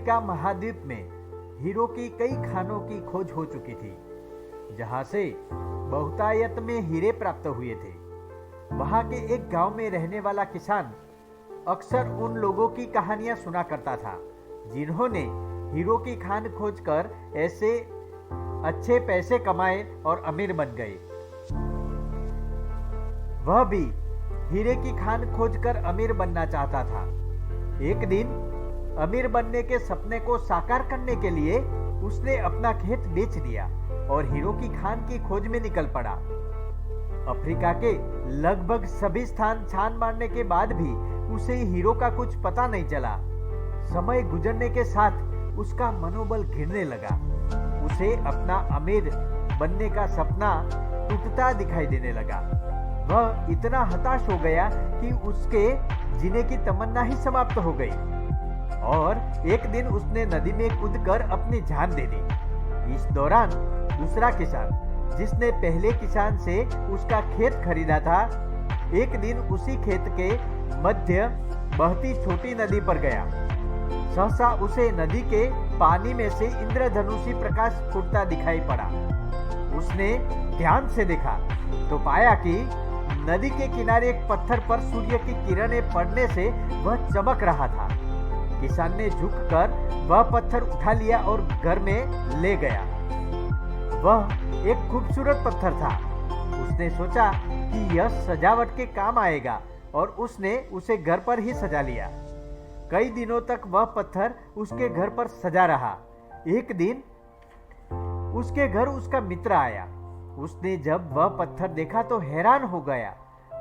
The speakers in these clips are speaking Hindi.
अफ्रीका महाद्वीप में हीरो की कई खानों की खोज हो चुकी थी, जहां से बहुतायत में हीरे प्राप्त हुए थे। वहां के एक गांव में रहने वाला किसान अक्सर उन लोगों की कहानियां सुना करता था जिन्होंने हीरो की खान खोजकर ऐसे अच्छे पैसे कमाए और अमीर बन गए। वह भी हीरे की खान खोजकर अमीर बनना चाहता था। एक दिन अमीर बनने के सपने को साकार करने के लिए उसने अपना खेत बेच दिया और हीरो की खान की खोज में निकल पड़ा। अफ्रीका के लगभग सभी स्थान छान मारने के बाद भी उसे हीरो का कुछ पता नहीं चला। समय गुजरने के साथ उसका मनोबल गिरने लगा। उसे अपना अमीर बनने का सपना टूटता दिखाई देने लगा। वह इतना हताश हो गया कि उसके जीने की तमन्ना ही समाप्त हो गई और एक दिन उसने नदी में कूदकर अपनी जान दे दी। इस दौरान दूसरा किसान, जिसने पहले किसान से उसका खेत खरीदा था, एक दिन उसी खेत के मध्य बहती छोटी नदी पर गया। सहसा उसे नदी के पानी में से इंद्रधनुषी प्रकाश फूटता दिखाई पड़ा। उसने ध्यान से देखा तो पाया कि नदी के किनारे एक पत्थर पर सूर्य की किरणें पड़ने से वह चमक रहा था। किसान ने झुककर वह पत्थर उठा लिया और घर में ले गया। वह एक खूबसूरत पत्थर था। उसने सोचा कि यह सजावट के काम आएगा और उसने उसे घर पर ही सजा लिया। कई दिनों तक वह पत्थर उसके घर पर सजा रहा। एक दिन उसके घर उसका मित्र आया। उसने जब वह पत्थर देखा तो हैरान हो गया।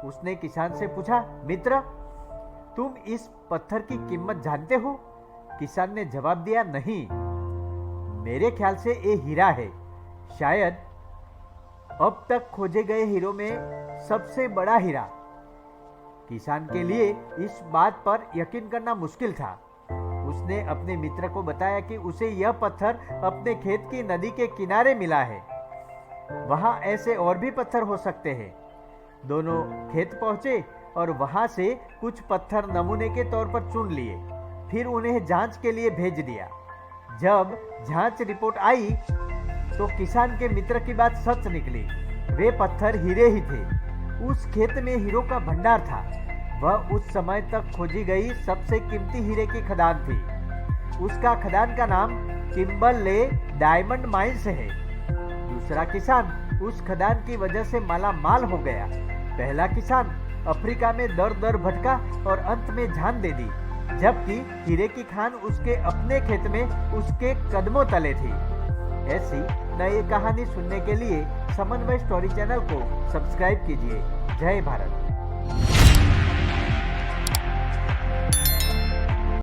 उसने किसान से पूछा, मित्र, तुम इस पत्थर की कीमत जानते हो? किसान ने जवाब दिया, नहीं, मेरे ख्याल से ये हीरा है, शायद अब तक खोजे गए हीरो में सबसे बड़ा हीरा। किसान के लिए इस बात पर यकीन करना मुश्किल था। उसने अपने मित्र को बताया कि उसे यह पत्थर अपने खेत की नदी के किनारे मिला है। वहां ऐसे और भी पत्थर हो सकते हैं। दोनों खेत पहुंचे और वहां से कुछ पत्थर नमूने के तौर पर चुन लिए, फिर उन्हें जांच के लिए भेज दिया। जब जांच रिपोर्ट आई तो किसान के मित्र की बात सच निकली। वे पत्थर हीरे ही थे। उस खेत में हीरो का भंडार था। वह उस समय तक खोजी गई सबसे कीमती हीरे की खदान थी। उसका खदान का नाम किम्बरले डायमंड माइंस है। दूसरा किसान उस खदान की वजह से माला माल हो गया। पहला किसान अफ्रीका में दर दर भटका और अंत में जान दे दी, जबकि हीरे की खान उसके अपने खेत में उसके कदमों तले थी। ऐसी नई कहानी सुनने के लिए समन्वय स्टोरी चैनल को सब्सक्राइब कीजिए। जय भारत।